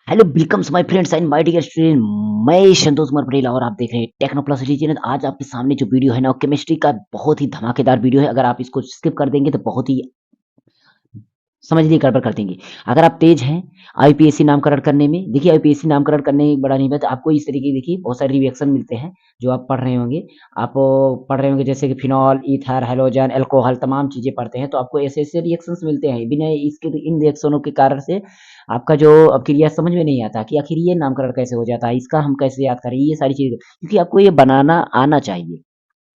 Hello welcomes my friends and my dear student. मैं संतोष कुमार पटेल और आप देख रहे हैं टेक्नो प्लस रीजन। आज आपके सामने जो वीडियो है ना, केमिस्ट्री का बहुत ही धमाकेदार वीडियो है। अगर आप इसको स्किप कर देंगे तो बहुत ही समझ गड़बड़ कर देंगे। अगर आप तेज हैं आईपीएससी नामकरण करने में, देखिए आईपीएससी नामकरण करने में बड़ा नहीं है, तो आपको इस तरीके की देखिए बहुत सारे रिएक्शन मिलते हैं जो आप पढ़ रहे होंगे। आप पढ़ रहे होंगे जैसे कि फिनॉल, ईथर, हैलोजन, अल्कोहल, तमाम चीजें पढ़ते हैं, तो आपको ऐसे ऐसे रिएक्शंस मिलते हैं। बिना इसके इन रिएक्शनों के कारण से आपका जो क्रिया समझ में नहीं आता कि आखिर ये नामकरण कैसे हो जाता है, इसका हम कैसे याद करें, ये सारी चीजें, क्योंकि आपको ये बनाना आना चाहिए।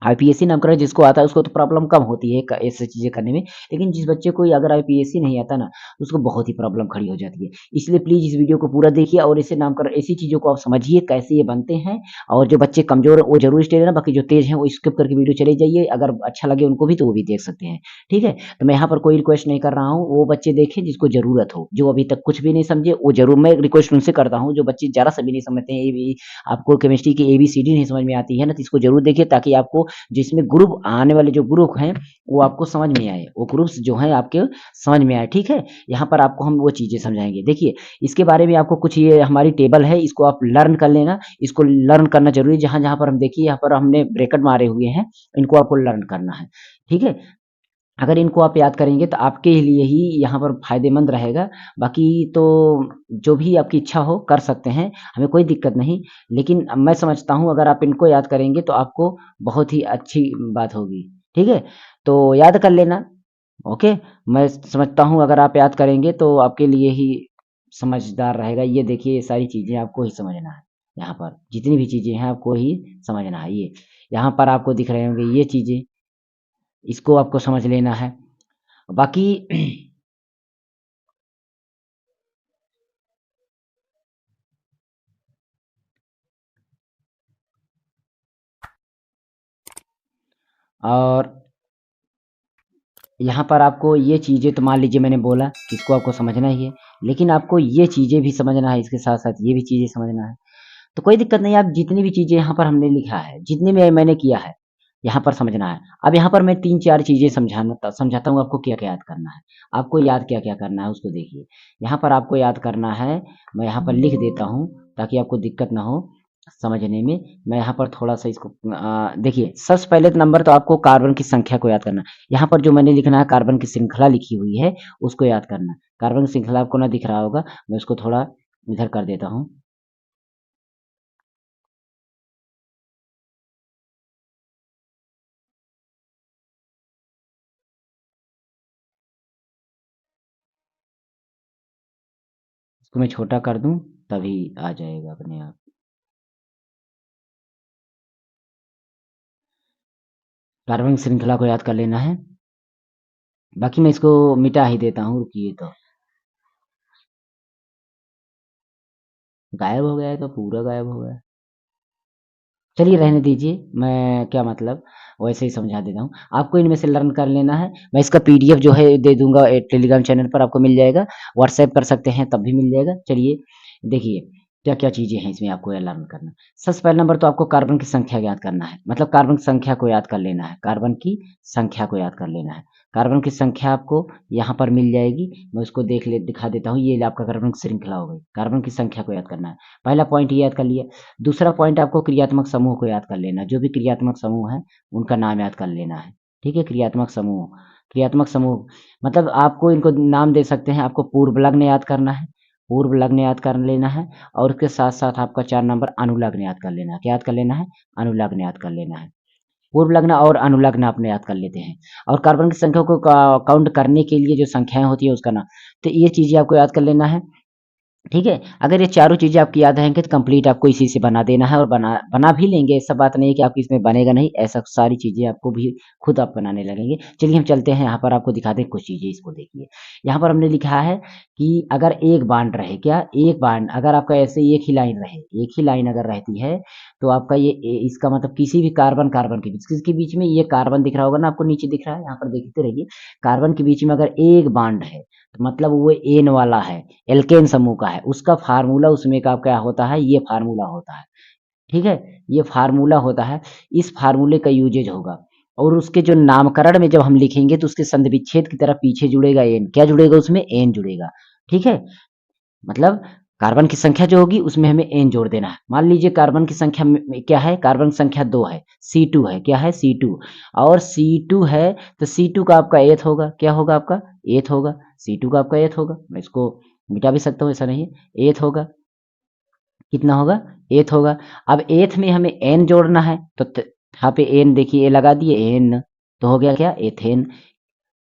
आईपीएससी नामकरण जिसको आता है उसको तो प्रॉब्लम कम होती है ऐसी चीजें करने में, लेकिन जिस बच्चे को अगर आईपीएससी नहीं आता ना, उसको बहुत ही प्रॉब्लम खड़ी हो जाती है। इसलिए प्लीज इस वीडियो को पूरा देखिए और इसे नामकरण ऐसी चीजों को आप समझिए कैसे ये बनते हैं। और जो बच्चे कमजोर है वो जरूर स्टे देना, बाकी जो तेज हैं वो स्किप करके वीडियो चले जाइए। अगर अच्छा लगे उनको भी तो वो भी देख सकते हैं। ठीक है, तो मैं यहाँ पर कोई रिक्वेस्ट नहीं कर रहा हूँ, वो बच्चे देखें जिसको जरूरत हो। जो अभी तक कुछ भी नहीं समझे वो जरूर मैं रिक्वेस्ट उनसे करता हूँ। जो बच्चे जरा सा भी नहीं समझते हैं, आपको केमिस्ट्री की एबीसीडी नहीं समझ में आती है ना, तो इसको जरूर देखिए ताकि आपको जिसमें ग्रुप आने वाले जो ग्रुप हैं वो आपको समझ में आए, वो ग्रुप्स जो हैं आपके समझ में आए। ठीक है, यहाँ पर आपको हम वो चीजें समझाएंगे। देखिए इसके बारे में आपको कुछ, ये हमारी टेबल है, इसको आप लर्न कर लेना। इसको लर्न करना जरूरी है। जहां जहां पर हम देखिए यहाँ पर हमने ब्रैकेट मारे हुए हैं, इनको आपको लर्न करना है। ठीक है, अगर इनको आप याद करेंगे तो आपके लिए ही यहाँ पर फायदेमंद रहेगा। बाकी तो जो भी आपकी इच्छा हो कर सकते हैं, हमें कोई दिक्कत नहीं। लेकिन मैं समझता हूँ अगर आप इनको याद करेंगे तो आपको बहुत ही अच्छी बात होगी। ठीक है, तो याद कर लेना। ओके, मैं समझता हूँ अगर आप याद करेंगे तो आपके लिए ही समझदार रहेगा। ये देखिए ये सारी चीजें आपको ही समझना है। यहाँ पर जितनी भी चीजें हैं आपको ही समझना है। ये यहाँ पर आपको दिख रहे होंगे ये चीजें, इसको आपको समझ लेना है। बाकी और यहाँ पर आपको ये चीज़ें, तो मान लीजिए मैंने बोला कि इसको आपको समझना ही है, लेकिन आपको ये चीज़ें भी समझना है, इसके साथ-साथ ये भी चीज़ें समझना है। तो कोई दिक्कत नहीं, आप जितनी भी चीज़ें यहाँ पर हमने लिखा है, जितने में मैंने किया है, यहाँ पर समझना है। अब यहाँ पर मैं 3-4 चीज़ें समझाता हूँ आपको क्या-क्या याद करना है। आपको याद क्या-क्या करना है उसको देखिए। यहाँ पर आपको याद करना है, मैं यहाँ पर लिख देता हूँ ताकि आपको दिक्कत ना हो समझने में। मैं यहाँ पर थोड़ा-सा इसको देखिए, सबसे पहले तो नंबर तो आपको कार्बन की संख्या को याद करना है। यहाँ पर जो मैंने लिखना है कार्बन की श्रृंखला लिखी हुई है, उसको याद करना है। कार्बन की श्रृंखला आपको ना दिख रहा होगा, मैं उसको थोड़ा इधर कर देता हूँ। इसको मैं छोटा कर दूँ, तभी आ जाएगा अपने आप। कार्बन की श्रृंखला को याद कर लेना है। बाकी मैं इसको मिटा ही देता हूँ, रुकिए तो। गायब हो गया है तो पूरा गायब हो गया। चलिए रहने दीजिए, मैं क्या मतलब वैसे ही समझा देता हूँ। आपको इनमें से लर्न कर लेना है। मैं इसका पीडीएफ जो है दे दूँगा, टेलीग्राम चैनल पर आपको मिल जाएगा। व्हाट्सएप कर सकते हैं तब भी मिल जाएगा। चलिए देखिए, क्या-क्या चीज़ें हैं इसमें आपको ये लर्न करना। सबसे पहला नंबर तो आपको कार्बन की संख्या याद करना है, मतलब कार्बन की संख्या को याद कर लेना है। कार्बन की संख्या को याद कर लेना है। कार्बन की संख्या आपको यहाँ पर मिल जाएगी। मैं उसको दिखा देता हूँ। ये आपका कार्बन की श्रृंखला हो गई। कार्बन की संख्या को याद करना है। पहला पॉइंट ये याद कर लिया। दूसरा पॉइंट आपको क्रियात्मक समूह को याद कर लेना है। जो भी क्रियात्मक समूह है उनका नाम याद कर लेना है। ठीक है, क्रियात्मक समूह, क्रियात्मक समूह मतलब आपको इनको नाम दे सकते हैं। आपको पूर्व लग्न याद करना है, पूर्व लग्न याद कर लेना है। और उसके साथ साथ आपका 4 नंबर अनुलग्न याद कर लेना है। क्या याद कर लेना है? अनुलग्न याद कर लेना है। पूर्व लग्न और अनुलग्न अपने याद कर लेते हैं। और कार्बन की संख्या को काउंट करने के लिए जो संख्याएं होती है उसका नाम, तो ये चीजें आपको याद कर लेना है। ठीक है, अगर ये चारों चीज़ें आपकी याद रहेंगी तो कंप्लीट आपको इसी से बना देना है, और बना बना भी लेंगे। ऐसा बात नहीं है कि आपकी इसमें बनेगा नहीं, ऐसा सारी चीज़ें आपको भी खुद आप बनाने लगेंगे। चलिए हम चलते हैं, यहाँ पर आपको दिखाते हैं कुछ चीज़ें, इसको देखिए। यहाँ पर हमने लिखा है कि अगर एक बांड रहे, क्या एक बांड, अगर आपका ऐसे एक ही लाइन रहे, एक ही लाइन अगर रहती है, तो आपका ये इसका मतलब किसी भी कार्बन कार्बन के बीच, किसके बीच में, ये कार्बन दिख रहा होगा ना आपको, नीचे दिख रहा है, यहाँ पर देखते रहिए। कार्बन के बीच में अगर एक बांड है तो मतलब वो एन वाला है, एल्केन समूह का है। उसका फार्मूला उसमें का क्या होता है, ये फार्मूला होता है। ठीक है, ये फार्मूला होता है। इस फार्मूले का यूजेज होगा, और उसके जो नामकरण में जब हम लिखेंगे तो उसके संधि विच्छेद की तरफ पीछे जुड़ेगा एन। क्या जुड़ेगा उसमें? एन जुड़ेगा। ठीक है, मतलब कार्बन की संख्या जो होगी उसमें हमें n जोड़ देना है। मान लीजिए कार्बन की संख्या क्या है, कार्बन संख्या 2 है, C2 है, क्या है C2, और C2 है तो C2 का आपका एथ होगा, क्या होगा आपका एथ होगा, C2 का आपका एथ होगा, मैं इसको मिटा भी सकता हूँ ऐसा नहीं है, एथ होगा, कितना होगा एथ होगा। अब एथ में हमें n जोड़ना है तो यहाँ पे n देखिए, ए लगा दिए n, तो हो गया क्या एथेन।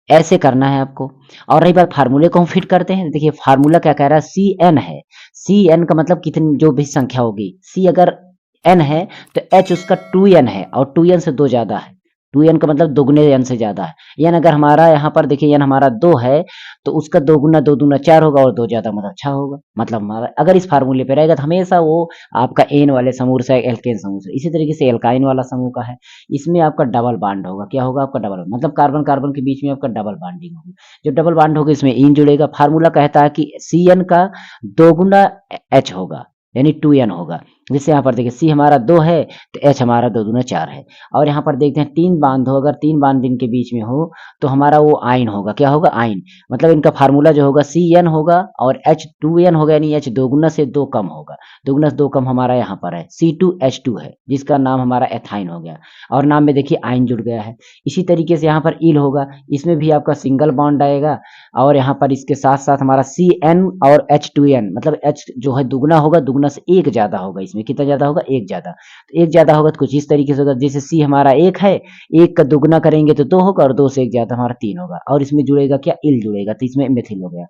ऐसे करना है आपको। और रही बात फार्मूले को हम फिट करते हैं, देखिए फार्मूला क्या कह रहा है, सी एन है, सी एन का मतलब कितनी जो भी संख्या होगी, सी अगर एन है तो एच उसका 2n है, और 2n से 2 ज्यादा है, 2n का मतलब दोगुने n से ज्यादा है। एन अगर हमारा यहाँ पर देखिए एन हमारा 2 है तो उसका दोगुना 2 दूना 4 होगा, और 2 ज्यादा मतलब 6 होगा। मतलब हमारा अगर इस फार्मूले पे रहेगा तो हमेशा वो आपका एन वाले समूह से एल्केन समूह से, इसी तरीके से एल्काइन वाला समूह का है, इसमें आपका डबल बॉन्ड होगा, क्या होगा आपका डबल, मतलब कार्बन कार्बन के बीच में आपका डबल बॉन्डिंग होगी। जो डबल बॉन्ड होगा इसमें इन जुड़ेगा। फार्मूला कहता है कि सी एन का दोगुना एच होगा, यानी 2n होगा। जैसे यहाँ पर देखिए सी हमारा 2 है तो एच हमारा 2 दूना 4 है। और यहाँ पर देखते हैं 3 बांध हो, अगर 3 बांध इनके बीच में हो तो हमारा वो आइन होगा, क्या होगा आइन, मतलब इनका फार्मूला जो होगा सी एन होगा और एच 2n होगा, यानी एच दोगुना से 2 कम होगा, दोगुना से 2 कम हमारा यहाँ पर है C2H2 है, जिसका नाम हमारा एथाइन हो गया, और नाम में देखिए आइन जुड़ गया है। इसी तरीके से यहाँ पर इल होगा, इसमें भी आपका सिंगल बॉन्ड आएगा, और यहाँ पर इसके साथ साथ हमारा सी एन और H2n, मतलब एच जो है दुगना होगा, दुगना से एक ज्यादा होगा, इसमें कितना ज्यादा होगा एक ज्यादा, तो एक ज्यादा होगा तो कुछ इस तरीके से होगा, जैसे सी हमारा एक है, एक का दुगना करेंगे तो 2 होगा, और 2 से एक ज्यादा हमारा 3 होगा, और इसमें जुड़ेगा क्या इल जुड़ेगा, तो इसमें मेथिल हो गया।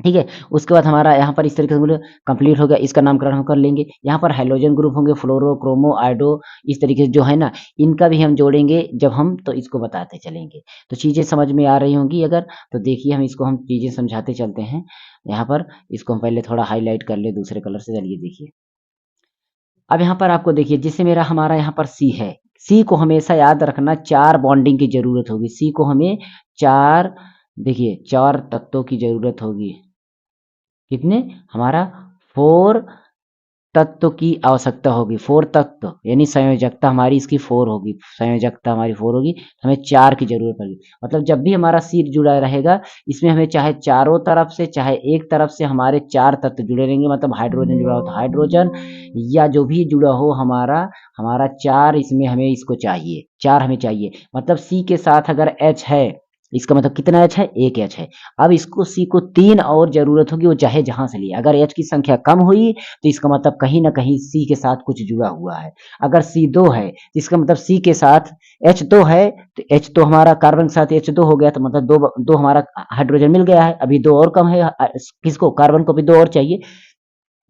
ठीक है, उसके बाद हमारा यहाँ पर इस तरीके से कंप्लीट हो गया, इसका नामकरण हम कर लेंगे। यहाँ पर हाइड्रोजन ग्रुप होंगे, फ्लोरो क्रोमो आयोडो, इस तरीके से जो है ना, इनका भी हम जोड़ेंगे जब हम तो इसको बताते चलेंगे। तो चीजें समझ में आ रही होंगी अगर, तो देखिए हम इसको हम चीजें समझाते चलते हैं। यहाँ पर इसको हम पहले थोड़ा हाईलाइट कर ले दूसरे कलर से, चलिए देखिए। अब यहाँ पर आपको देखिए, जिससे मेरा हमारा यहाँ पर सी है, सी को हमेशा याद रखना 4 बॉन्डिंग की जरूरत होगी, सी को हमें 4, देखिए 4 तत्वों की जरूरत होगी, कितने, हमारा 4 तत्व की आवश्यकता होगी, 4 तत्व, यानी संयोजकता हमारी इसकी 4 होगी, संयोजकता हमारी 4 होगी, हमें 4 की जरूरत पड़ेगी। मतलब जब भी हमारा शीट जुड़ा रहेगा, इसमें हमें चाहे चारों तरफ से चाहे एक तरफ से हमारे 4 तत्व जुड़े रहेंगे, मतलब हाइड्रोजन जुड़ा हो तो हाइड्रोजन, या जो भी जुड़ा हो हमारा, हमारा 4 इसमें हमें इसको चाहिए, 4 हमें चाहिए। मतलब सी के साथ अगर एच है, इसका मतलब कितना एच है, एक एच है। अब इसको सी को 3 और जरूरत होगी, वो चाहे जहां से लिए, अगर एच की संख्या कम हुई तो इसका मतलब कहीं ना कहीं सी के साथ कुछ जुड़ा हुआ है। अगर सी 2 है तो इसका मतलब सी के साथ एच 2 है, तो एच तो हमारा कार्बन के साथ एच 2 हो गया, तो मतलब दो दो हमारा हाइड्रोजन मिल गया है, अभी 2 और कम है, किसको, कार्बन को भी 2 और चाहिए।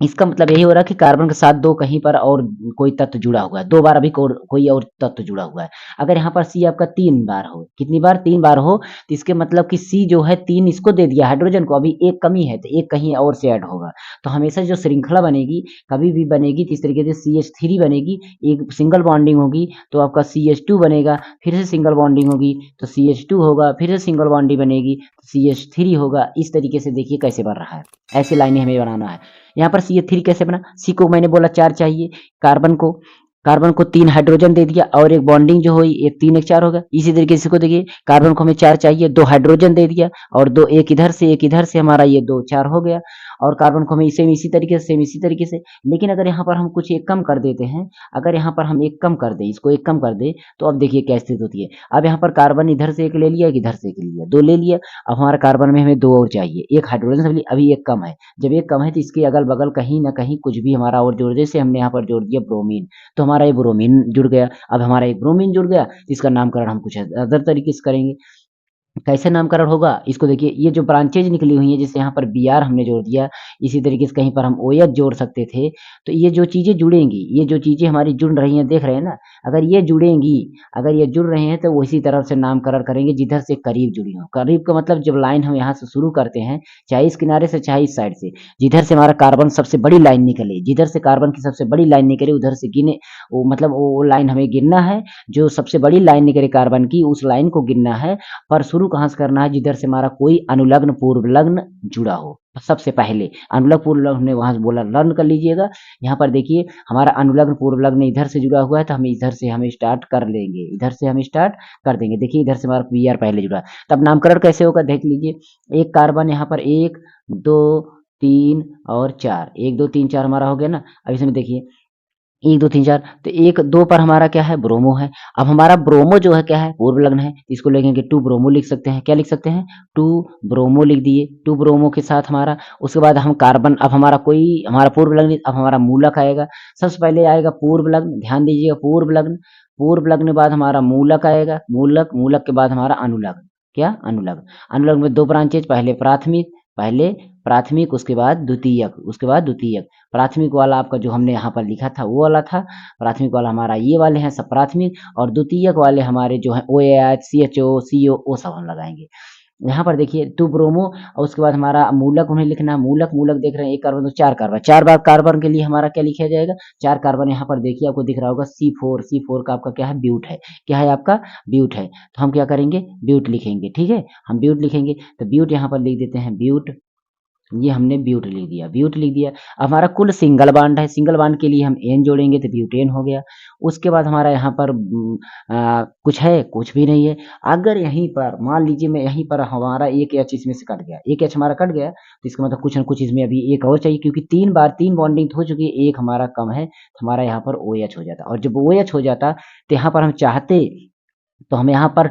इसका मतलब यही हो रहा है कि कार्बन के साथ 2 कहीं पर और कोई तत्व जुड़ा हुआ है, 2 बार अभी कोई और तत्व जुड़ा हुआ है। अगर यहाँ पर सी आपका 3 बार हो, कितनी बार, 3 बार हो, तो इसके मतलब कि सी जो है 3 इसको दे दिया हाइड्रोजन को, अभी एक कमी है तो एक कहीं और से ऐड होगा। तो हमेशा जो श्रृंखला बनेगी कभी भी बनेगी तो इस तरीके से CH3 बनेगी, एक सिंगल बॉन्डिंग होगी तो आपका CH2 बनेगा, फिर से सिंगल बॉन्डिंग होगी तो CH2 होगा, फिर से सिंगल बॉन्डिंग बनेगी तो CH3 होगा। इस तरीके से देखिए कैसे बन रहा है, ऐसी लाइनें हमें बनाना है। यहाँ पर CH3 कैसे बना, सी को मैंने बोला 4 चाहिए, कार्बन को, कार्बन को 3 हाइड्रोजन दे दिया, और एक बॉन्डिंग जो हुई एक 3 एक 4 होगा। इसी तरीके से इसको देखिए, कार्बन को हमें 4 चाहिए, 2 हाइड्रोजन दे दिया, और 2 एक इधर से एक इधर से, हमारा ये 2 4 हो गया। और कार्बन को हमें सेम इसी तरीके से, सेम इसी तरीके से। लेकिन अगर यहाँ पर हम कुछ एक कम कर देते हैं, अगर यहाँ पर हम एक कम कर दें, इसको एक कम कर दें, तो अब देखिए क्या स्थिति होती है। अब यहाँ पर कार्बन इधर से एक ले लिया, एक इधर से एक ले लिया, 2 ले लिया। अब हमारा कार्बन में हमें 2 और चाहिए, एक हाइड्रोजन से अभी एक कम है। जब एक कम है तो इसके अगल बगल कहीं ना कहीं कुछ भी हमारा और जोड़, जैसे हमने यहाँ पर जोड़ दिया ब्रोमीन, तो हमारा ये ब्रोमीन जुड़ गया। अब हमारा एक ब्रोमीन जुड़ गया, इसका नामकरण हम कुछ अदर तरीके से करेंगे। कैसे नामकरण होगा, इसको देखिए, ये जो ब्रांचेज निकली हुई है, जैसे यहाँ पर बी आर हमने जोड़ दिया, इसी तरीके से कहीं पर हम ओ एच जोड़ सकते थे। तो ये जो चीजें जुड़ेंगी, ये जो चीजें हमारी जुड़ रही हैं, देख रहे हैं ना, अगर ये जुड़ेंगी, अगर ये जुड़ रहे हैं तो वो इसी तरह से नामकरण करेंगे जिधर से करीब जुड़ी हो। करीब का मतलब जब लाइन हम यहाँ से शुरू करते हैं, चाहे इस किनारे से चाहे इस साइड से, जिधर से हमारा कार्बन सबसे बड़ी लाइन निकले, जिधर से कार्बन की सबसे बड़ी लाइन निकले उधर से गिने, वो मतलब वो लाइन हमें गिनना है, जो सबसे बड़ी लाइन निकले कार्बन की उस लाइन को गिनना है। पर शुरू कहाँ से करना है, जिधर से हमारा कोई अनुलग्न पूर्व लग्न जुड़ा हो। सबसे पहले अनुलग्न पूर्व लग्न हमने वहां से बोला, लर्न कर लीजिएगा। यहाँ पर देखिए हमारा अनुलग्न पूर्व लग्न इधर से जुड़ा हुआ है, तो हम इधर से हम स्टार्ट कर लेंगे, इधर से हम स्टार्ट कर देंगे। देखिए इधर से हमारा पी आर पहले जुड़ा है, तब नामकरण कैसे होगा देख लीजिए। एक कार्बन यहाँ पर 1 2 3 और 4, 1 2 3 4 हमारा हो गया ना। अब इसमें देखिए 1 2 3 4, तो 1 2 पर हमारा क्या है, ब्रोमो है। अब हमारा ब्रोमो जो है क्या है, पूर्व लग्न है, इसको लिखेंगे 2 ब्रोमो लिख सकते हैं। क्या लिख सकते हैं, 2 ब्रोमो लिख दिए। 2 ब्रोमो के साथ हमारा, उसके बाद हम कार्बन, अब हमारा कोई हमारा पूर्व लग्न, अब हमारा मूलक आएगा। सबसे पहले आएगा पूर्व लग्न, ध्यान दीजिएगा, पूर्व लग्न। पूर्व लग्न के बाद हमारा मूलक आएगा, मूलक, मूलक के बाद हमारा अनुलग्न। क्या, अनुलग्न। अनुलग्न में 2 ब्रांचेज, पहले प्राथमिक, उसके बाद द्वितीयक, उसके बाद द्वितीयक। प्राथमिक वाला आपका जो हमने यहाँ पर लिखा था वो वाला था। प्राथमिक वाला हमारा ये वाले हैं सब प्राथमिक, और द्वितीयक वाले हमारे जो हैं ओ A H C H O सी ओ वो सब हम लगाएंगे। यहाँ पर देखिए 2 ब्रोमो, और उसके बाद हमारा मूलक उन्हें लिखना है। मूलक, मूलक देख रहे हैं, एक कार्बन तो 4 कार्बन, 4 बार कार्बन के लिए हमारा क्या लिखा जाएगा, 4 कार्बन। यहाँ पर देखिए आपको दिख रहा होगा C4, C4 का आपका क्या है, ब्यूट है। क्या है आपका, ब्यूट है। तो हम क्या करेंगे, ब्यूट लिखेंगे, ठीक है, हम ब्यूट लिखेंगे। तो ब्यूट यहाँ पर लिख देते हैं, ब्यूट। ये हमने ब्यूट लिख दिया, ब्यूट लिख दिया। अब हमारा कुल सिंगल बॉन्ड है, सिंगल बॉन्ड के लिए हम एन जोड़ेंगे तो ब्यूटेन हो गया। उसके बाद हमारा यहाँ पर कुछ है, कुछ भी नहीं है। अगर यहीं पर मान लीजिए मैं यहीं पर हमारा एक एच इसमें से कट गया, एक एच हमारा कट गया, तो इसका मतलब कुछ ना कुछ इसमें अभी एक और चाहिए, क्योंकि 3 बार 3 बॉन्डिंग हो चुकी है, एक हमारा कम है, तो हमारा यहाँ पर ओ एच हो जाता। और जब ओ एच हो जाता तो यहाँ पर हम चाहते, तो हम यहाँ पर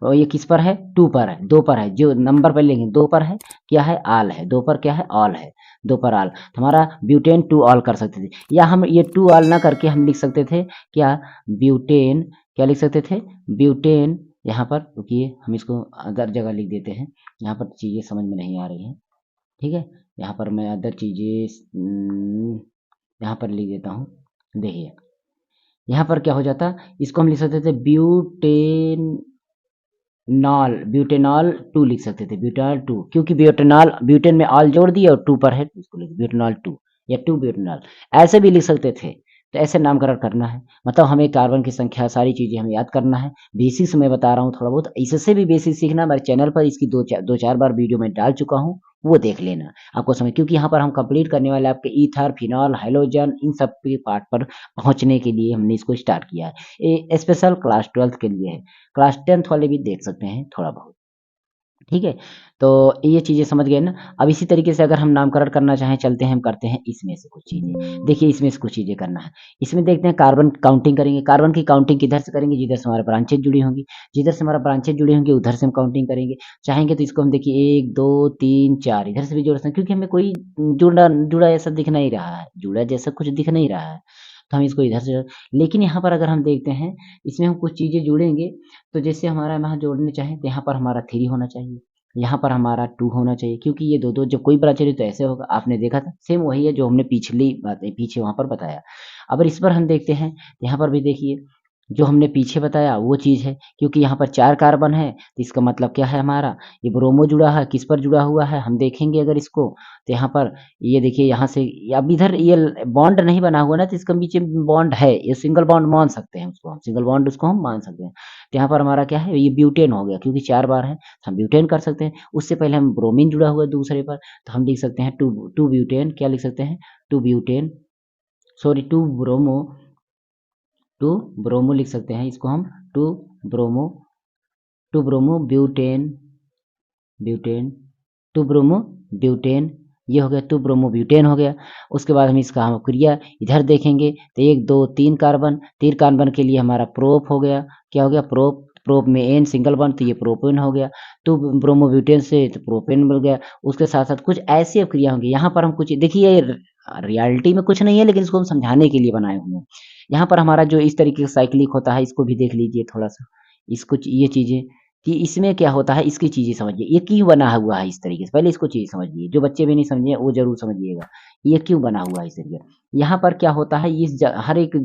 ये किस पर है, 2 पर है, 2 पर है, जो नंबर पर लेंगे 2 पर है, क्या है, आल है, 2 पर क्या है, ऑल है, 2 पर आल। तो हमारा ब्यूटेन 2 ऑल कर सकते थे, या हम ये 2 ऑल ना करके हम लिख सकते थे क्या, ब्यूटेन, क्या लिख सकते थे, ब्यूटेन। यहाँ पर रुकिए, हम इसको अदर जगह लिख देते हैं, यहाँ पर चीज़ें समझ में नहीं आ रही हैं, ठीक है। यहाँ पर मैं अदर चीज़ें यहाँ पर लिख देता हूँ। देखिए यहाँ पर क्या हो जाता, इसको हम लिख सकते थे ब्यूटेन नॉल, ब्यूटेनॉल 2 लिख सकते थे, ब्यूटेनॉल 2, क्योंकि ब्यूटेनॉल, ब्यूटेन में ऑल जोड़ दिया और 2 पर है, इसको लिख ब्यूटेनॉल 2 या 2 ब्यूटेनॉल, ऐसे भी लिख सकते थे। तो ऐसे नामकरण करना है, मतलब हमें कार्बन की संख्या सारी चीज़ें हमें याद करना है। बेसिक्स मैं बता रहा हूँ थोड़ा बहुत, इससे भी बेसिक सीखना मेरे चैनल पर, इसकी 2-4 बार वीडियो मैं डाल चुका हूँ, वो देख लेना आपको समझ, क्योंकि यहाँ पर हम कंप्लीट करने वाले आपके ईथर, फिनॉल, हैलोजन, इन सब के पार्ट पर पहुँचने के लिए हमने इसको स्टार्ट किया है। ये स्पेशल क्लास 12th के लिए है, क्लास 10th वाले भी देख सकते हैं थोड़ा बहुत, ठीक है। तो ये चीज़ें समझ गए ना। अब इसी तरीके से अगर हम नामकरण करना चाहें, चलते हैं हम करते हैं इसमें से कुछ चीज़ें। देखिए इसमें से कुछ चीज़ें करना है, इसमें देखते हैं कार्बन काउंटिंग करेंगे। कार्बन की काउंटिंग किधर से करेंगे, जिधर से हमारे ब्रांचेज जुड़ी होंगी, जिधर से हमारा ब्रांचेज जुड़ी होंगी उधर से हम काउंटिंग करेंगे। चाहेंगे तो इसको हम देखिए 1 2 3 4 इधर से भी जोड़ सकते हैं, क्योंकि हमें कोई जुड़ा जुड़ा ऐसा दिख नहीं रहा है, जुड़ा जैसा कुछ दिख नहीं रहा है, तो हम इसको इधर से लेकिन यहाँ पर अगर हम देखते हैं, इसमें हम कुछ चीज़ें जोड़ेंगे। तो जैसे हमारा यहाँ जोड़ने चाहें तो यहाँ पर हमारा 3 होना चाहिए, यहाँ पर हमारा 2 होना चाहिए, क्योंकि ये 2-2 जब कोई ब्रांच चले तो ऐसे होगा, आपने देखा था, सेम वही है जो हमने पिछली बातें पीछे वहाँ पर बताया। अब इस पर हम देखते हैं, यहाँ पर भी देखिए जो हमने पीछे बताया वो चीज़ है, क्योंकि यहाँ पर 4 कार्बन है, तो इसका मतलब क्या है हमारा, ये ब्रोमो जुड़ा है, किस पर जुड़ा हुआ है, हम देखेंगे अगर इसको, तो यहाँ पर ये देखिए यहाँ से, अब इधर ये बॉन्ड नहीं बना हुआ ना, तो इसके पीछे बॉन्ड है, ये सिंगल बॉन्ड मान सकते हैं उसको, हम सिंगल बॉन्ड उसको हम मान सकते हैं। तो यहाँ पर हमारा क्या है, ये ब्यूटेन हो गया, क्योंकि 4 बार है, तो हम ब्यूटेन कर सकते हैं। उससे पहले हम ब्रोमीन जुड़ा हुआ है दूसरे पर, तो हम लिख सकते हैं 2 2 ब्यूटेन, क्या लिख सकते हैं, 2 ब्यूटेन, सॉरी 2 ब्रोमो, 2 ब्रोमो लिख सकते हैं इसको हम, 2 bromo, 2 bromo butane, butane, 2 bromo butane, ये हो गया 2 ब्रोमो ब्यूटेन हो गया। उसके बाद हम इसका हम क्रिया इधर देखेंगे, तो 1 2 3 कार्बन, 3 कार्बन के लिए हमारा प्रोप हो गया, क्या हो गया, प्रोप, प्रोप में एन सिंगल बॉन्ड, तो ये प्रोपेन हो गया। 2 ब्रोमो ब्यूटेन से तो प्रोपेन मिल गया। उसके साथ साथ कुछ ऐसी अब क्रिया होंगी, यहाँ पर हम कुछ देखिए, रियलिटी में कुछ नहीं है, लेकिन इसको हम समझाने के लिए बनाए हुए हैं। यहाँ पर हमारा जो इस तरीके से साइक्लिक होता है, इसको भी देख लीजिए थोड़ा सा, इसको ये चीज़ें, कि इसमें क्या होता है, इसकी चीज़ें समझिए, ये क्यों बना हुआ है इस तरीके से, पहले इसको चीज़ समझिए, जो बच्चे भी नहीं समझे वो ज़रूर समझिएगा, ये क्यों बना हुआ है इस तरीके से। यहाँ पर क्या होता है, हर एक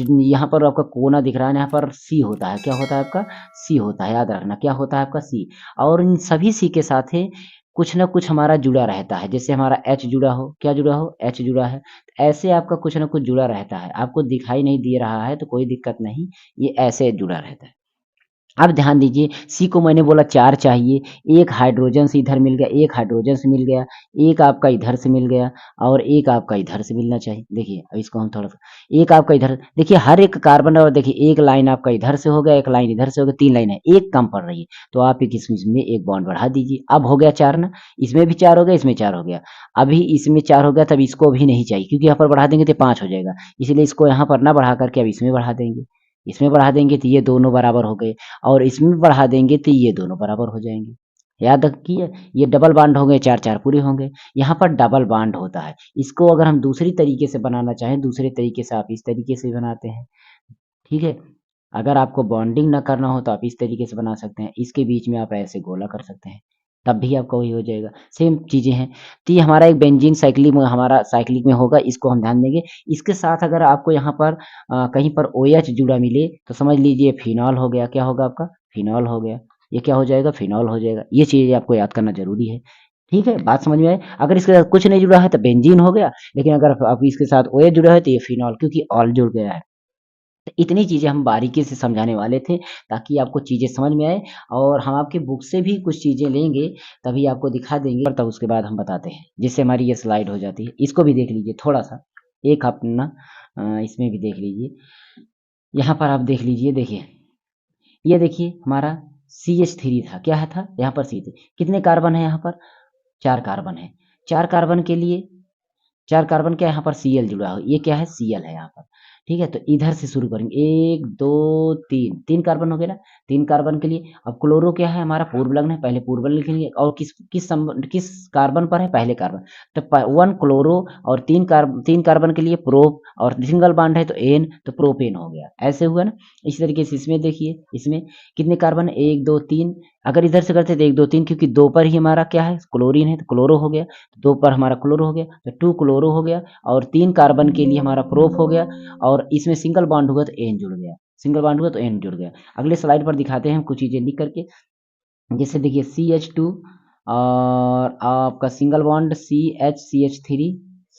यहाँ पर आपका कोना दिख रहा है, यहाँ पर सी होता है, क्या होता है आपका, सी होता है, याद रखना क्या होता है आपका, सी। और इन सभी सी के साथ है कुछ ना कुछ हमारा जुड़ा रहता है, जैसे हमारा एच जुड़ा हो, क्या जुड़ा हो, एच जुड़ा है, ऐसे आपका कुछ ना कुछ जुड़ा रहता है, आपको दिखाई नहीं दे रहा है तो कोई दिक्कत नहीं, ये ऐसे जुड़ा रहता है। अब ध्यान दीजिए, सी को मैंने बोला 4 चाहिए, एक हाइड्रोजन से इधर मिल गया, एक हाइड्रोजन से मिल गया, एक आपका इधर से मिल गया और एक आपका इधर से मिलना चाहिए। देखिए, अब इसको हम थोड़ा-सा एक आपका इधर देखिए हर एक कार्बन और देखिए एक लाइन आपका इधर से हो गया, एक लाइन इधर से हो गया, 3 लाइन है, एक कम पड़ रही है, तो आप एक इसमें एक बॉन्ड बढ़ा दीजिए। अब हो गया 4 ना, इसमें भी 4 हो गया, इसमें 4 हो गया। अभी इसमें 4 हो गया, तब इसको भी नहीं चाहिए क्योंकि यहाँ पर बढ़ा देंगे तो 5 हो जाएगा, इसलिए इसको यहाँ पर ना बढ़ा करके अब इसमें बढ़ा देंगे। इसमें बढ़ा देंगे तो ये दोनों बराबर हो गए और इसमें बढ़ा देंगे तो ये दोनों बराबर हो जाएँगे। याद रखिए, ये डबल बॉन्ड होंगे, 4-4 पूरे होंगे। यहाँ पर डबल बॉन्ड होता है। इसको अगर हम दूसरी तरीके से बनाना चाहें, दूसरे तरीके से आप इस तरीके से बनाते हैं, ठीक है? अगर आपको बॉन्डिंग ना करना हो तो आप इस तरीके से बना सकते हैं। इसके बीच में आप ऐसे गोला कर सकते हैं, तब भी आपका वही हो जाएगा। सेम चीज़ें हैं। तो ये हमारा एक बेंजीन साइक्लिक में हमारा साइक्लिक में होगा, इसको हम ध्यान देंगे। इसके साथ अगर आपको यहाँ पर कहीं पर OH जुड़ा मिले तो समझ लीजिए फिनॉल हो गया। क्या होगा आपका? फिनॉल हो गया। ये क्या हो जाएगा? फिनॉल हो जाएगा। ये चीज़ें आपको याद करना ज़रूरी है। ठीक है? बात समझ में आई? अगर इसके साथ कुछ नहीं जुड़ा है तो बेंजीन हो गया, लेकिन अगर आप इसके साथ OH जुड़ा है तो ये फिनॉल क्योंकि ऑल जुड़ गया है। तो इतनी चीज़ें हम बारीकी से समझाने वाले थे ताकि आपको चीज़ें समझ में आए और हम आपकी बुक से भी कुछ चीज़ें लेंगे, तभी आपको दिखा देंगे तब उसके बाद हम बताते हैं, जिससे हमारी ये स्लाइड हो जाती है। इसको भी देख लीजिए थोड़ा-सा, एक अपना इसमें भी देख लीजिए। यहाँ पर आप देख लीजिए, देखिए, ये देखिए हमारा CH3 था, क्या है था? यहाँ पर सी थे। कितने कार्बन है यहाँ पर? 4 कार्बन है। 4 कार्बन के लिए 4 कार्बन क्या है यहाँ पर Cl जुड़ा है, ये क्या है? Cl है यहाँ पर, ठीक है? तो इधर से शुरू करेंगे 1, 2, 3, 3 कार्बन हो गए ना? 3 कार्बन के लिए अब क्लोरो क्या है? हमारा पूर्व लग्न है, पहले पूर्व लिखेंगे और किस कार्बन पर है? पहले कार्बन। तो 1 क्लोरो और 3 कार्बन के लिए प्रोप और सिंगल बॉन्ड है तो N, तो प्रोपेन हो गया। ऐसे हुआ ना? इसी तरीके से इसमें देखिए, इसमें कितने कार्बन है? 1, 2, 3। अगर इधर से करते तो 1, 2, 3 क्योंकि 2 पर ही हमारा क्या है? क्लोरीन है, तो क्लोरो हो गया। 2 पर हमारा क्लोरो हो गया, तो 2 क्लोरो हो गया और 3 कार्बन के लिए हमारा प्रोप हो गया और इसमें सिंगल बॉन्ड हुआ तो एन जुड़ गया। सिंगल बॉन्ड हुआ तो एन जुड़ गया। अगले स्लाइड पर दिखाते हैं हम कुछ चीज़ें लिख करके। जैसे देखिए CH2 और आपका सिंगल बॉन्ड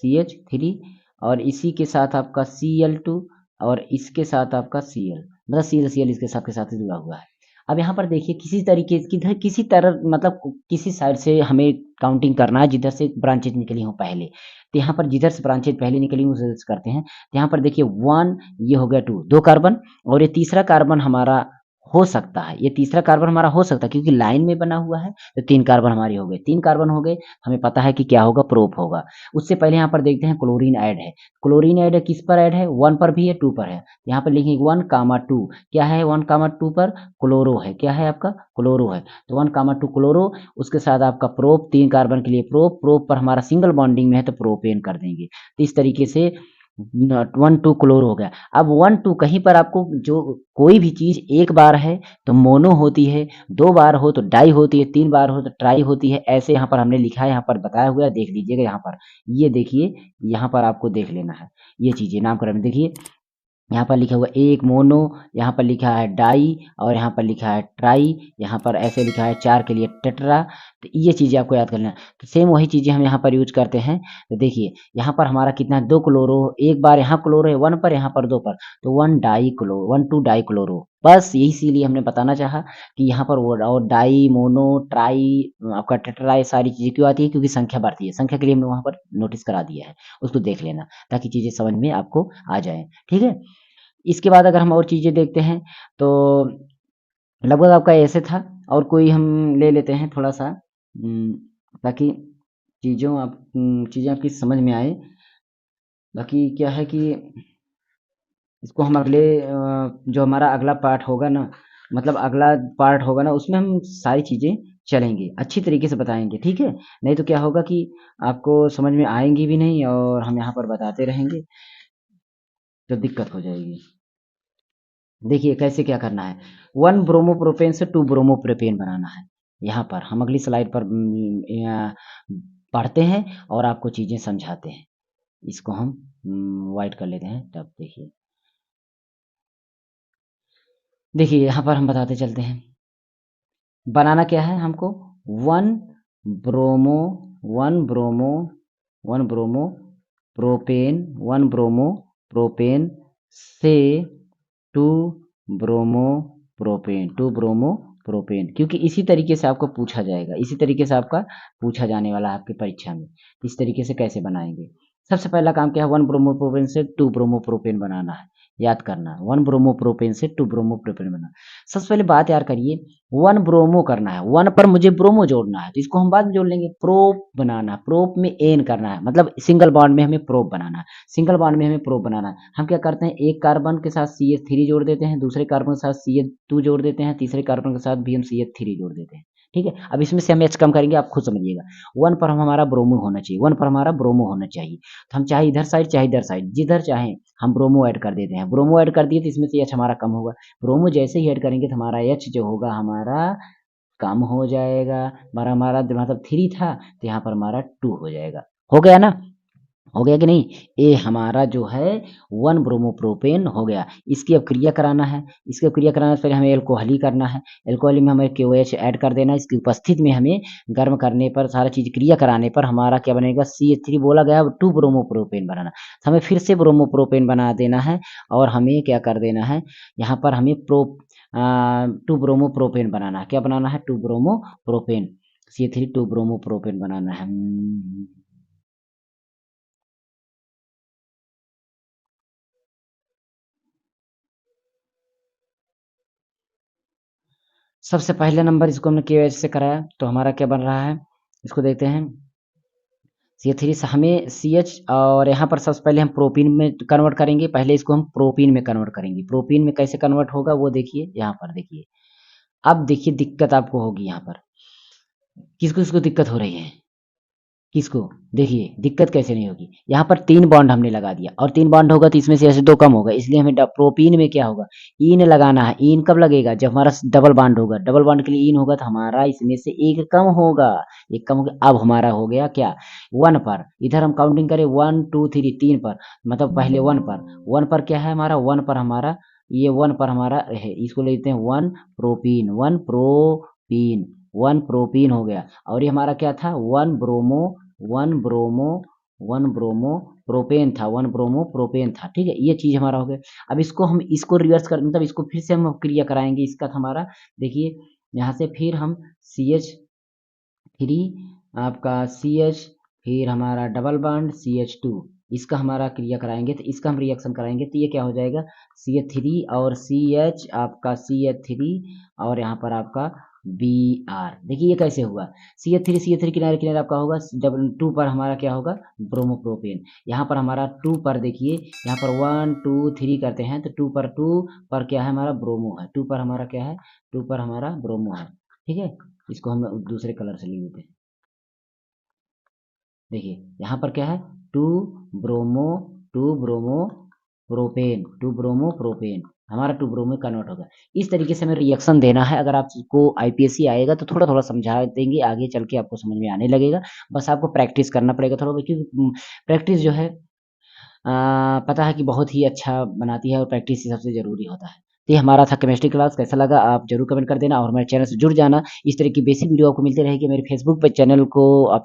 CH3 और इसी के साथ आपका Cl2 और इसके साथ आपका Cl, मतलब Cl इसके साथ के साथ ही जुड़ा हुआ है। अब यहाँ पर देखिए किसी तरह मतलब किसी साइड से हमें काउंटिंग करना है जिधर से ब्रांचेज निकली हों पहले। तो यहाँ पर जिधर से ब्रांचेज पहले निकली हों उसे करते हैं। तो यहाँ पर देखिए 1, ये हो गया 2, 2 कार्बन और ये तीसरा कार्बन हमारा हो सकता है, ये तीसरा कार्बन हमारा हो सकता है क्योंकि लाइन में बना हुआ है, तो 3 कार्बन हमारे हो गए। 3 कार्बन हो गए, हमें पता है कि क्या होगा? प्रोप होगा। उससे पहले यहाँ पर देखते हैं क्लोरीन ऐड है। क्लोरीन ऐड है, किस पर ऐड है? 1 पर भी है, 2 पर है। यहाँ पर लिखेंगे 1, 2 क्या है? 1, 2 पर क्लोरो है। क्या है आपका? क्लोरो है। तो 1, 2 क्लोरो, उसके साथ आपका प्रोप, 3 कार्बन के लिए प्रोप पर हमारा सिंगल बॉन्डिंग में है तो प्रोपेन कर देंगे। तो इस तरीके से 1, 2 क्लोर हो गया। अब 1, 2 कहीं पर आपको जो कोई भी चीज़ एक बार है तो मोनो होती है, 2 बार हो तो डाई होती है, 3 बार हो तो ट्राई होती है। ऐसे यहाँ पर हमने लिखा है, यहाँ पर बताया हुआ है, देख लीजिएगा यहाँ पर। ये देखिए, यहाँ पर आपको देख लेना है। ये चीज़ें नामकरण में देखिए, यहाँ पर लिखा हुआ है एक मोनो, यहाँ पर लिखा है डाई और यहाँ पर लिखा है ट्राई, यहाँ पर ऐसे लिखा है 4 के लिए टेट्रा। तो ये चीज़ें आपको याद करना है। तो सेम वही चीज़ें हम यहाँ पर यूज़ करते हैं। तो देखिए, यहाँ पर हमारा कितना है? 2 क्लोरो, एक बार यहाँ क्लोरो है 1 पर, यहाँ पर 2 पर, तो 1, 2 डाई क्लोरो। बस यही इसीलिए हमने बताना चाहा कि यहाँ पर वो और डाई, मोनो, ट्राई, आपका टेट्रा, ये सारी चीज़ें क्यों आती है? क्योंकि संख्या बढ़ती है। संख्या के लिए हमने वहाँ पर नोटिस करा दिया है। उसको देख लेना ताकि चीज़ें समझ में आपको आ जाएँ। ठीक है? इसके बाद अगर हम और चीज़ें देखते हैं तो लगभग आपका ऐसे था और कोई हम ले लेते हैं थोड़ा-सा ताकि चीज़ें आपकी समझ में आए। बाकी क्या है कि इसको हम जो हमारा अगला पार्ट होगा ना, मतलब अगला पार्ट होगा ना, उसमें हम सारी चीज़ें चलेंगे, अच्छी तरीके से बताएँगे, ठीक है? नहीं तो क्या होगा कि आपको समझ में आएँगी भी नहीं और हम यहाँ पर बताते रहेंगे, तो दिक्कत हो जाएगी। देखिए कैसे क्या करना है। 1 ब्रोमोप्रोपेन से 2 ब्रोमोप्रोपेन बनाना है। यहाँ पर हम अगली स्लाइड पर पढ़ते हैं और आपको चीज़ें समझाते हैं। इसको हम व्हाइट कर लेते हैं तब देखिए। देखिए यहाँ पर हम बताते चलते हैं। बनाना क्या है हमको? 1 bromo 1 bromo 1 bromo propane 1 bromo propane से 2 bromo propane, to bromo propane, क्योंकि इसी तरीके से आपको पूछा जाएगा, इसी तरीके से आपका पूछा जाने वाला है आपकी परीक्षा में। इस तरीके से कैसे बनाएंगे? सबसे पहला काम क्या है, वन ब्रोमो प्रोपेन से टू ब्रोमो प्रोपेन बनाना है, याद करना, वन ब्रोमो प्रोपेन से टू ब्रोमो प्रोपेन बनाना। सबसे पहले बात याद करिए, वन ब्रोमो करना है, वन पर मुझे ब्रोमो जोड़ना है, तो इसको हम बाद में जोड़ लेंगे। प्रोप बनाना, प्रोप में एन करना है, मतलब सिंगल बॉन्ड में हमें प्रोप बनाना है, सिंगल बॉन्ड में हमें प्रोप बनाना है। हम क्या करते हैं, एक कार्बन के साथ CH3 जोड़ देते हैं, दूसरे कार्बन के साथ CH2 जोड़ देते हैं, तीसरे कार्बन के साथ भी हम CH3 जोड़ देते हैं। ठीक है, अब इसमें से हम H कम करेंगे, आप खुद समझिएगा। वन पर हमारा ब्रोमो होना चाहिए, वन पर हमारा ब्रोमो होना चाहिए, तो हम चाहे इधर साइड चाहे इधर साइड, जिधर चाहें हम ब्रोमो ऐड कर देते हैं। ब्रोमो ऐड कर दिए तो इसमें से H हमारा कम होगा, ब्रोमो जैसे ही ऐड करेंगे तो हमारा H जो होगा हमारा कम हो जाएगा। हमारा हमारा मतलब 3 था तो यहाँ पर हमारा 2 हो जाएगा। हो गया ना? हो गया कि नहीं? ये हमारा जो है वन ब्रोमोप्रोपेन हो गया। इसकी अब क्रिया कराना है, इसकी अब क्रिया कराने से पहले हमें एल्कोहली करना है, एल्कोहली में हमें KOH ऐड कर देना है। इसकी उपस्थिति में हमें गर्म करने पर, सारा चीज़ क्रिया कराने पर हमारा क्या बनेगा, CH3 बोला गया, अब टू ब्रोमोप्रोपेन बनाना, तो हमें फिर से ब्रोमोप्रोपेन बना देना है और हमें क्या कर देना है, यहाँ पर हमें टू ब्रोमोप्रोपेन बनाना है। क्या बनाना है? Two bromopropane, CH3 two bromopropane बनाना है। सबसे पहले नंबर इसको हमने KOH से कराया तो हमारा क्या बन रहा है, इसको देखते हैं। CH3 से हमें CH, और यहाँ पर सबसे पहले हम प्रोपीन में कन्वर्ट करेंगे, पहले इसको हम प्रोपीन में कन्वर्ट करेंगे। प्रोपीन में कैसे कन्वर्ट होगा वो देखिए, यहाँ पर देखिए। अब देखिए दिक्कत आपको होगी यहाँ पर, किसको किसको दिक्कत हो रही है, किसको? देखिए दिक्कत कैसे नहीं होगी, यहाँ पर 3 बॉन्ड हमने लगा दिया और 3 बॉन्ड होगा तो इसमें से ऐसे 2 कम होगा, इसलिए हमें प्रोपीन में क्या होगा, ईन लगाना है। ईन कब लगेगा, जब हमारा डबल बॉन्ड होगा, डबल बॉन्ड के लिए ईन होगा तो हमारा इसमें से एक कम होगा, एक कम होगा। अब हमारा हो गया क्या, 1 पर, इधर हम काउंटिंग करें 1 2 3 3 पर, मतलब पहले 1 पर, 1 पर क्या है हमारा, 1 पर हमारा, ये 1 पर हमारा है, इसको लेते हैं 1 प्रोपीन, 1 प्रोपीन, 1 प्रोपीन हो गया। और ये हमारा क्या था, 1 bromo, one bromo, one bromo propane था, वन ब्रोमो प्रोपेन था। ठीक है, ये चीज हमारा हो गया। अब इसको हम इसको रिवर्स कर, मतलब इसको फिर से हम क्रिया कराएंगे। इसका था हमारा, देखिए यहाँ से फिर हम CH3, आपका CH, फिर हमारा डबल बॉन्ड CH2, इसका हमारा क्रिया कराएंगे तो इसका हम रिएक्शन कराएंगे तो ये क्या हो जाएगा, CH3 और CH, आपका CH3 और यहाँ पर आपका Br। देखिए ये कैसे हुआ, CH3 किनारे किनारे आपका होगा, डबल 2 पर हमारा क्या होगा, ब्रोमोप्रोपेन। यहाँ पर हमारा 2 पर देखिए, यहाँ पर 1 2 3 करते हैं तो 2 पर क्या है हमारा, ब्रोमो है। 2 पर हमारा क्या है, 2 पर हमारा ब्रोमो है। ठीक है, इसको हम दूसरे कलर से लिख देते हैं। देखिए यहाँ पर क्या है, to bromo, to bromo propane, to bromo propane, हमारा टू ब्रोमो कन्वर्ट होगा। इस तरीके से हमें रिएक्शन देना है। अगर आपको IPSC आएगा तो थोड़ा थोड़ा समझा देंगे, आगे चल के आपको समझ में आने लगेगा। बस आपको प्रैक्टिस करना पड़ेगा थोड़ा, क्योंकि प्रैक्टिस जो है पता है कि बहुत ही अच्छा बनाती है और प्रैक्टिस ही सबसे ज़रूरी होता है। तो ये हमारा था केमिस्ट्री क्लास, कैसा लगा आप ज़रूर कमेंट कर देना और हमारे चैनल से जुड़ जाना। इस तरह की बेसिक वीडियो आपको मिलती रहेगी। मेरे फेसबुक पे चैनल को आप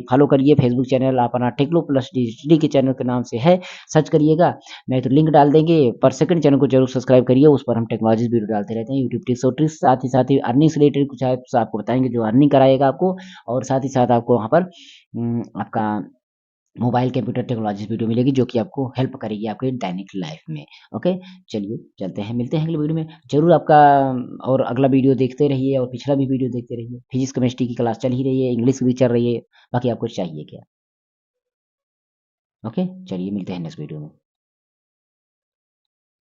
फॉलो करिए। फेसबुक चैनल अपना टेक्नो प्लस डिजिटली के चैनल के नाम से है, सर्च करिएगा, नहीं तो लिंक डाल देंगे। पर सेकंड चैनल को जरूर सब्सक्राइब करिए, उस पर हम टेक्नोलॉजी वीडियो डालते रहते हैं, यूट्यूब टिप्स और ट्रिक्स, साथ ही अर्निंग से रिलेटेड कुछ ऐप्स आपको बताएंगे जो अर्निंग कराएगा आपको, और साथ ही साथ आपको वहाँ पर आपका मोबाइल कंप्यूटर टेक्नोलॉजी वीडियो मिलेगी जो कि आपको हेल्प करेगी आपके दैनिक लाइफ में। ओके, चलिए चलते हैं, मिलते हैं अगले वीडियो में। जरूर आपका और अगला वीडियो देखते रहिए और पिछला भी वीडियो देखते रहिए। फिजिक्स केमिस्ट्री की क्लास चल ही रही है, इंग्लिश भी चल रही है, बाकी आपको चाहिए क्या। ओके, चलिए मिलते हैं नेक्स्ट वीडियो में।